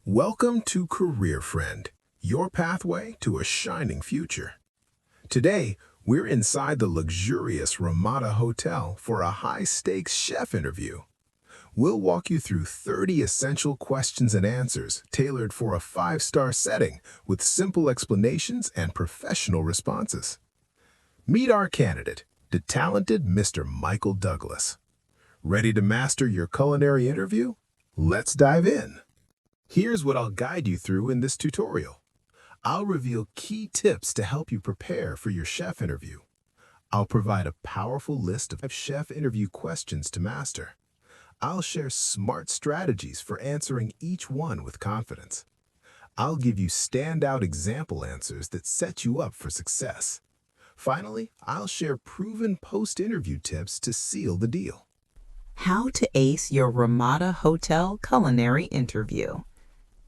Welcome to Career Friend, your pathway to a shining future. Today, we're inside the luxurious Ramada Hotel for a high-stakes chef interview. We'll walk you through 30 essential questions and answers tailored for a five-star setting with simple explanations and professional responses. Meet our candidate, the talented Mr. Michael Douglas. Ready to master your culinary interview? Let's dive in. Here's what I'll guide you through in this tutorial. I'll reveal key tips to help you prepare for your chef interview. I'll provide a powerful list of chef interview questions to master. I'll share smart strategies for answering each one with confidence. I'll give you standout example answers that set you up for success. Finally, I'll share proven post-interview tips to seal the deal. How to ace your Ramada Hotel culinary interview.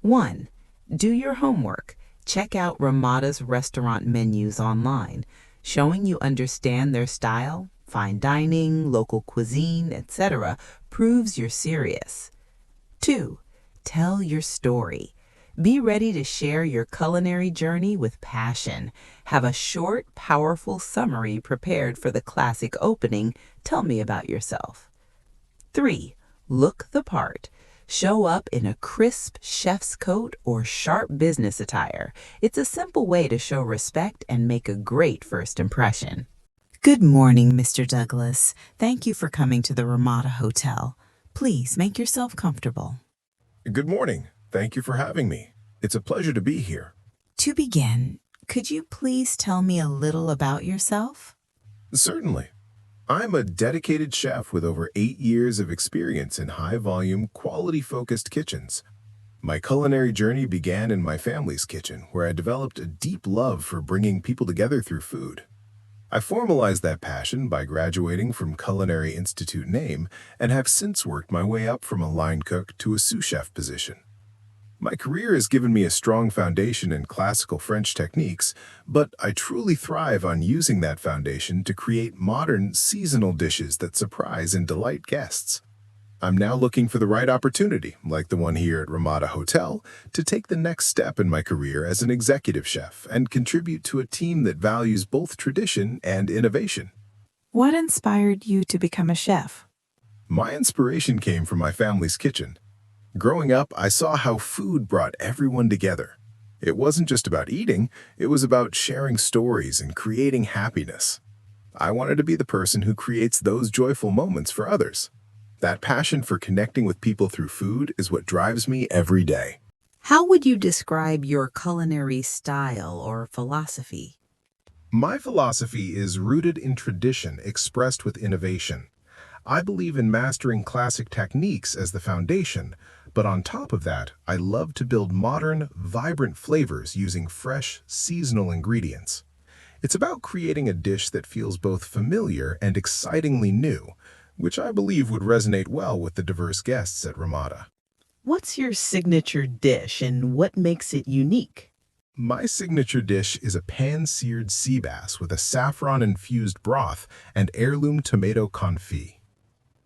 1. Do your homework. Check out Ramada's restaurant menus online, showing you understand their style, fine dining, local cuisine, etc. proves you're serious. 2. Tell your story. Be ready to share your culinary journey with passion. Have a short, powerful summary prepared for the classic opening, "Tell me about yourself." 3. Look the part. Show up in a crisp chef's coat or sharp business attire. It's a simple way to show respect and make a great first impression. Good morning, Mr. Douglas. Thank you for coming to the Ramada Hotel. Please make yourself comfortable. Good morning. Thank you for having me. It's a pleasure to be here. To begin, could you please tell me a little about yourself? Certainly. I'm a dedicated chef with over 8 years of experience in high-volume, quality-focused kitchens. My culinary journey began in my family's kitchen, where I developed a deep love for bringing people together through food. I formalized that passion by graduating from Culinary Institute name and have since worked my way up from a line cook to a sous chef position. My career has given me a strong foundation in classical French techniques, but I truly thrive on using that foundation to create modern, seasonal dishes that surprise and delight guests. I'm now looking for the right opportunity, like the one here at Ramada Hotel, to take the next step in my career as an executive chef and contribute to a team that values both tradition and innovation. What inspired you to become a chef? My inspiration came from my family's kitchen. Growing up, I saw how food brought everyone together. It wasn't just about eating, it was about sharing stories and creating happiness. I wanted to be the person who creates those joyful moments for others. That passion for connecting with people through food is what drives me every day. How would you describe your culinary style or philosophy? My philosophy is rooted in tradition expressed with innovation. I believe in mastering classic techniques as the foundation, but on top of that, I love to build modern, vibrant flavors using fresh, seasonal ingredients. It's about creating a dish that feels both familiar and excitingly new, which I believe would resonate well with the diverse guests at Ramada. What's your signature dish and what makes it unique? My signature dish is a pan-seared sea bass with a saffron-infused broth and heirloom tomato confit.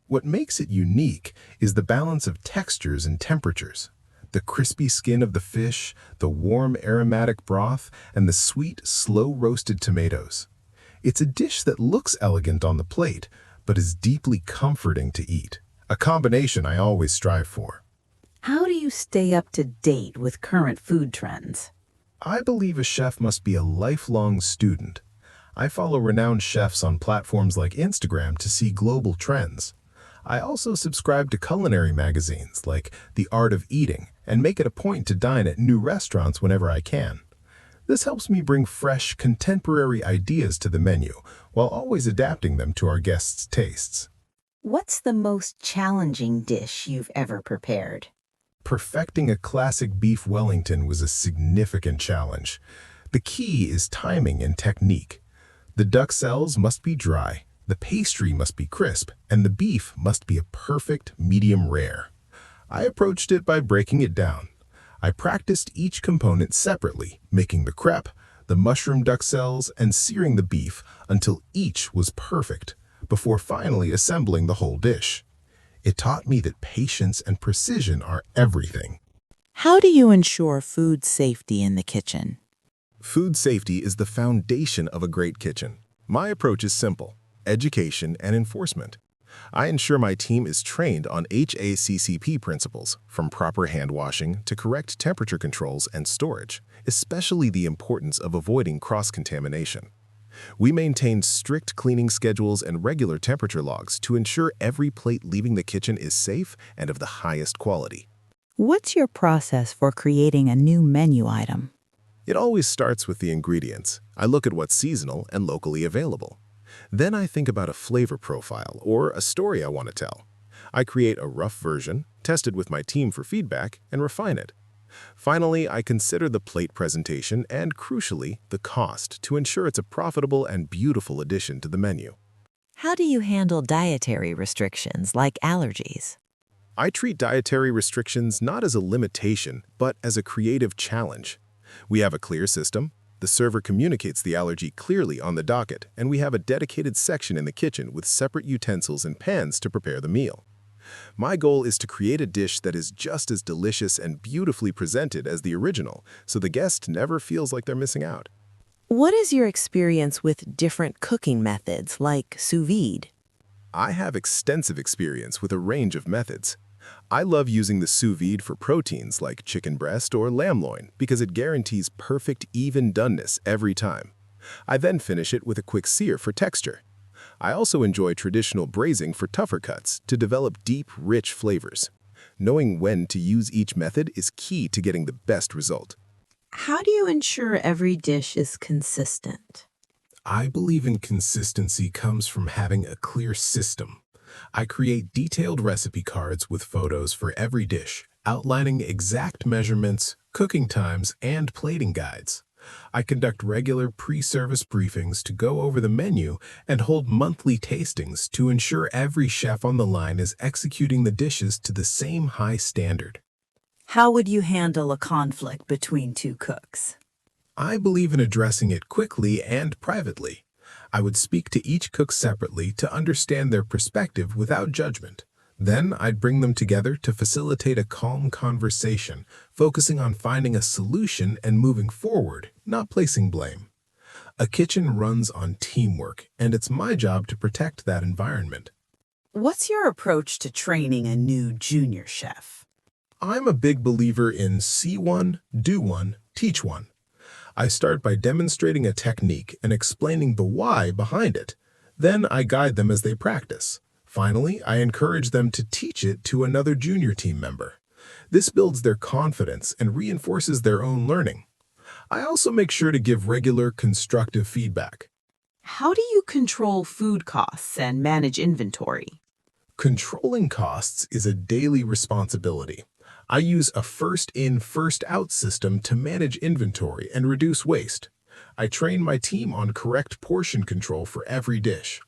What makes it unique is the balance of textures and temperatures. The crispy skin of the fish, the warm aromatic broth, and the sweet, slow-roasted tomatoes. It's a dish that looks elegant on the plate, but is deeply comforting to eat, a combination I always strive for. How do you stay up to date with current food trends? I believe a chef must be a lifelong student. I follow renowned chefs on platforms like Instagram to see global trends. I also subscribe to culinary magazines like The Art of Eating and make it a point to dine at new restaurants whenever I can. This helps me bring fresh, contemporary ideas to the menu while always adapting them to our guests' tastes. What's the most challenging dish you've ever prepared? Perfecting a classic beef Wellington was a significant challenge. The key is timing and technique. The duxelles must be dry, the pastry must be crisp, and the beef must be a perfect medium rare. I approached it by breaking it down. I practiced each component separately, making the crepe, the mushroom duxelles, and searing the beef until each was perfect, before finally assembling the whole dish. It taught me that patience and precision are everything. How do you ensure food safety in the kitchen? Food safety is the foundation of a great kitchen. My approach is simple: education and enforcement. I ensure my team is trained on HACCP principles, from proper hand washing to correct temperature controls and storage, especially the importance of avoiding cross-contamination. We maintain strict cleaning schedules and regular temperature logs to ensure every plate leaving the kitchen is safe and of the highest quality. What's your process for creating a new menu item? It always starts with the ingredients. I look at what's seasonal and locally available. Then I think about a flavor profile or a story I want to tell. I create a rough version, test it with my team for feedback, and refine it. Finally, I consider the plate presentation and, crucially, the cost to ensure it's a profitable and beautiful addition to the menu. How do you handle dietary restrictions like allergies? I treat dietary restrictions not as a limitation, but as a creative challenge. We have a clear system. The server communicates the allergy clearly on the docket, and we have a dedicated section in the kitchen with separate utensils and pans to prepare the meal. My goal is to create a dish that is just as delicious and beautifully presented as the original, so the guest never feels like they're missing out. What is your experience with different cooking methods like sous vide? I have extensive experience with a range of methods. I love using the sous vide for proteins like chicken breast or lamb loin because it guarantees perfect even doneness every time. I then finish it with a quick sear for texture. I also enjoy traditional braising for tougher cuts to develop deep, rich flavors. Knowing when to use each method is key to getting the best result. How do you ensure every dish is consistent? I believe in consistency comes from having a clear system. I create detailed recipe cards with photos for every dish, outlining exact measurements, cooking times, and plating guides. I conduct regular pre-service briefings to go over the menu and hold monthly tastings to ensure every chef on the line is executing the dishes to the same high standard. How would you handle a conflict between two cooks? I believe in addressing it quickly and privately. I would speak to each cook separately to understand their perspective without judgment. Then I'd bring them together to facilitate a calm conversation, focusing on finding a solution and moving forward, not placing blame. A kitchen runs on teamwork, and it's my job to protect that environment. What's your approach to training a new junior chef? I'm a big believer in see one, do one, teach one. I start by demonstrating a technique and explaining the why behind it. Then I guide them as they practice. Finally, I encourage them to teach it to another junior team member. This builds their confidence and reinforces their own learning. I also make sure to give regular, constructive feedback. How do you control food costs and manage inventory? Controlling costs is a daily responsibility. I use a first-in, first-out system to manage inventory and reduce waste. I train my team on correct portion control for every dish.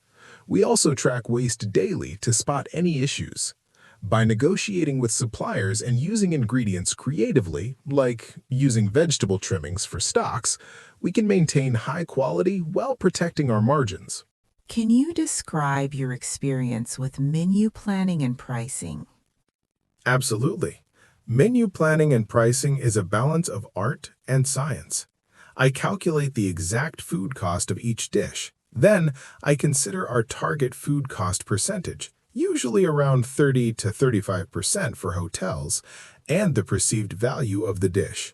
We also track waste daily to spot any issues. By negotiating with suppliers and using ingredients creatively, like using vegetable trimmings for stocks, we can maintain high quality while protecting our margins. Can you describe your experience with menu planning and pricing? Absolutely. Menu planning and pricing is a balance of art and science. I calculate the exact food cost of each dish. Then, I consider our target food cost percentage, usually around 30 to 35% for hotels, and the perceived value of the dish.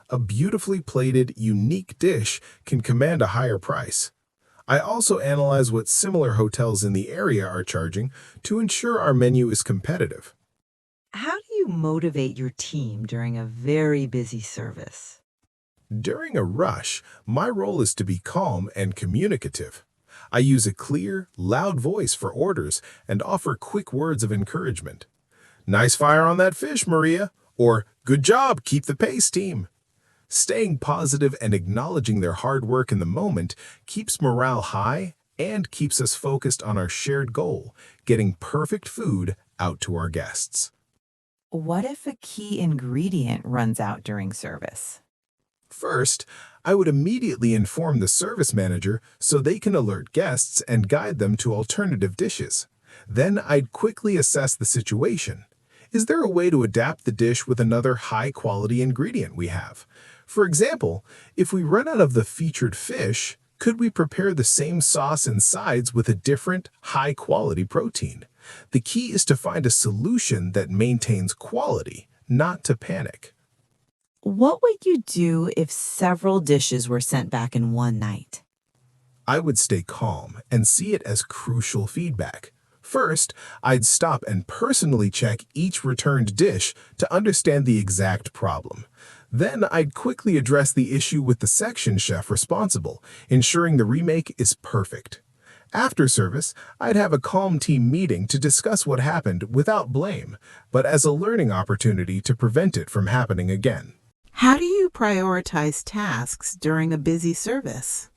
A beautifully plated, unique dish can command a higher price. I also analyze what similar hotels in the area are charging to ensure our menu is competitive. How do you motivate your team during a very busy service? During a rush, my role is to be calm and communicative. I use a clear, loud voice for orders and offer quick words of encouragement. "Nice fire on that fish, Maria," or "Good job, keep the pace, team." Staying positive and acknowledging their hard work in the moment keeps morale high and keeps us focused on our shared goal, getting perfect food out to our guests. What if a key ingredient runs out during service? First, I would immediately inform the service manager so they can alert guests and guide them to alternative dishes. Then I'd quickly assess the situation. Is there a way to adapt the dish with another high-quality ingredient we have? For example, if we run out of the featured fish, could we prepare the same sauce and sides with a different, high-quality protein? The key is to find a solution that maintains quality, not to panic. What would you do if several dishes were sent back in one night? I would stay calm and see it as crucial feedback. First, I'd stop and personally check each returned dish to understand the exact problem. Then I'd quickly address the issue with the section chef responsible, ensuring the remake is perfect. After service, I'd have a calm team meeting to discuss what happened without blame, but as a learning opportunity to prevent it from happening again. How do you prioritize tasks during a busy service?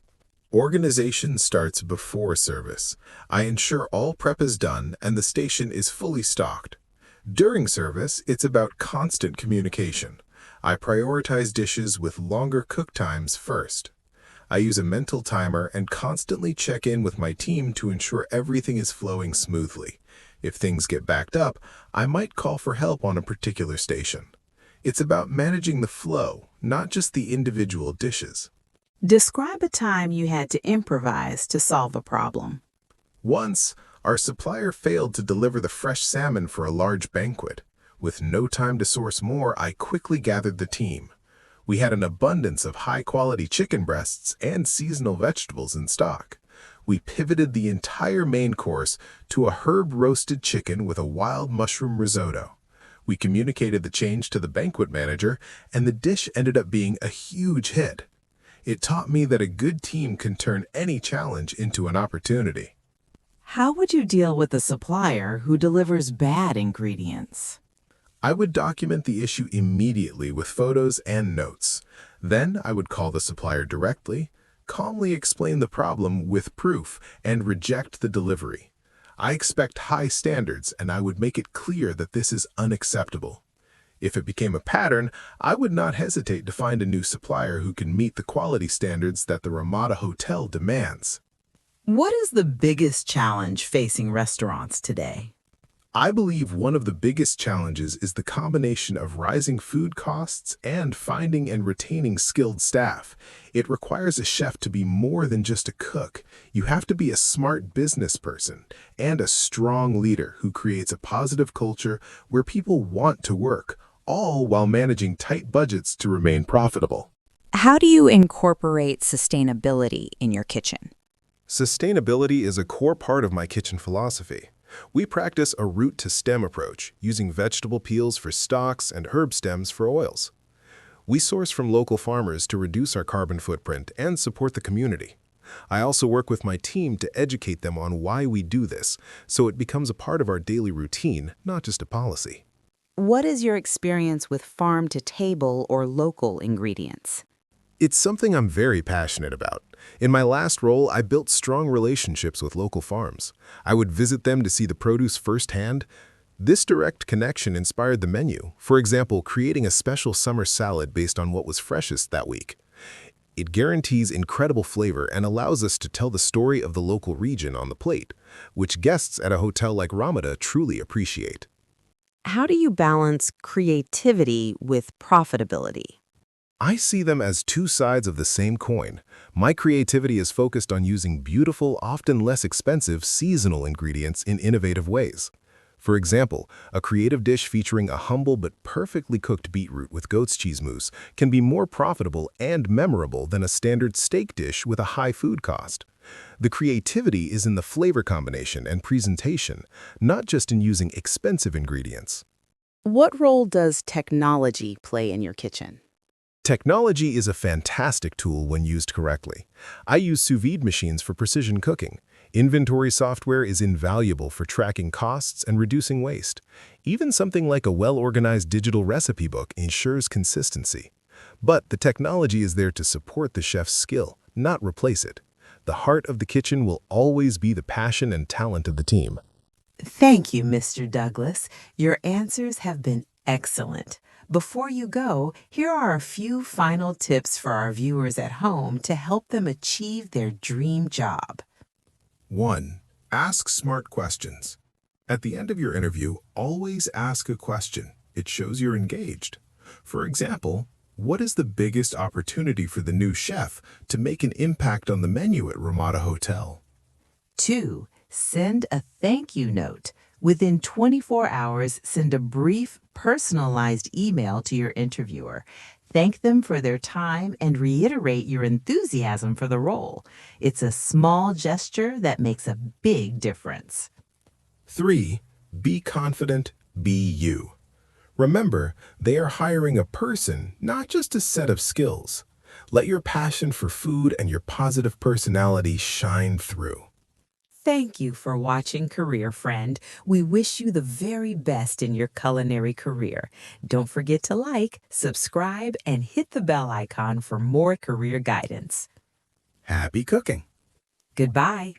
Organization starts before service. I ensure all prep is done and the station is fully stocked. During service, it's about constant communication. I prioritize dishes with longer cook times first. I use a mental timer and constantly check in with my team to ensure everything is flowing smoothly. If things get backed up, I might call for help on a particular station. It's about managing the flow, not just the individual dishes. Describe a time you had to improvise to solve a problem. Once, our supplier failed to deliver the fresh salmon for a large banquet. With no time to source more, I quickly gathered the team. We had an abundance of high-quality chicken breasts and seasonal vegetables in stock. We pivoted the entire main course to a herb-roasted chicken with a wild mushroom risotto. We communicated the change to the banquet manager, and the dish ended up being a huge hit. It taught me that a good team can turn any challenge into an opportunity. How would you deal with a supplier who delivers bad ingredients? I would document the issue immediately with photos and notes. Then I would call the supplier directly, calmly explain the problem with proof, and reject the delivery. I expect high standards, and I would make it clear that this is unacceptable. If it became a pattern, I would not hesitate to find a new supplier who can meet the quality standards that the Ramada Hotel demands. What is the biggest challenge facing restaurants today? I believe one of the biggest challenges is the combination of rising food costs and finding and retaining skilled staff. It requires a chef to be more than just a cook. You have to be a smart business person and a strong leader who creates a positive culture where people want to work, all while managing tight budgets to remain profitable. How do you incorporate sustainability in your kitchen? Sustainability is a core part of my kitchen philosophy. We practice a root-to-stem approach, using vegetable peels for stocks and herb stems for oils. We source from local farmers to reduce our carbon footprint and support the community. I also work with my team to educate them on why we do this, so it becomes a part of our daily routine, not just a policy. What is your experience with farm-to-table or local ingredients? It's something I'm very passionate about. In my last role, I built strong relationships with local farms. I would visit them to see the produce firsthand. This direct connection inspired the menu, for example, creating a special summer salad based on what was freshest that week. It guarantees incredible flavor and allows us to tell the story of the local region on the plate, which guests at a hotel like Ramada truly appreciate. How do you balance creativity with profitability? I see them as two sides of the same coin. My creativity is focused on using beautiful, often less expensive, seasonal ingredients in innovative ways. For example, a creative dish featuring a humble but perfectly cooked beetroot with goat's cheese mousse can be more profitable and memorable than a standard steak dish with a high food cost. The creativity is in the flavor combination and presentation, not just in using expensive ingredients. What role does technology play in your kitchen? Technology is a fantastic tool when used correctly. I use sous vide machines for precision cooking. Inventory software is invaluable for tracking costs and reducing waste. Even something like a well-organized digital recipe book ensures consistency. But the technology is there to support the chef's skill, not replace it. The heart of the kitchen will always be the passion and talent of the team. Thank you, Mr. Douglas. Your answers have been excellent. Before you go, here are a few final tips for our viewers at home to help them achieve their dream job. 1. Ask smart questions. At the end of your interview, always ask a question. It shows you're engaged. For example, what is the biggest opportunity for the new chef to make an impact on the menu at Ramada Hotel? 2. Send a thank you note. Within 24 hours, send a brief, personalized email to your interviewer. Thank them for their time and reiterate your enthusiasm for the role. It's a small gesture that makes a big difference. 3. Be confident, be you. Remember, they are hiring a person, not just a set of skills. Let your passion for food and your positive personality shine through. Thank you for watching, Career Friend. We wish you the very best in your culinary career. Don't forget to like, subscribe, and hit the bell icon for more career guidance. Happy cooking! Goodbye.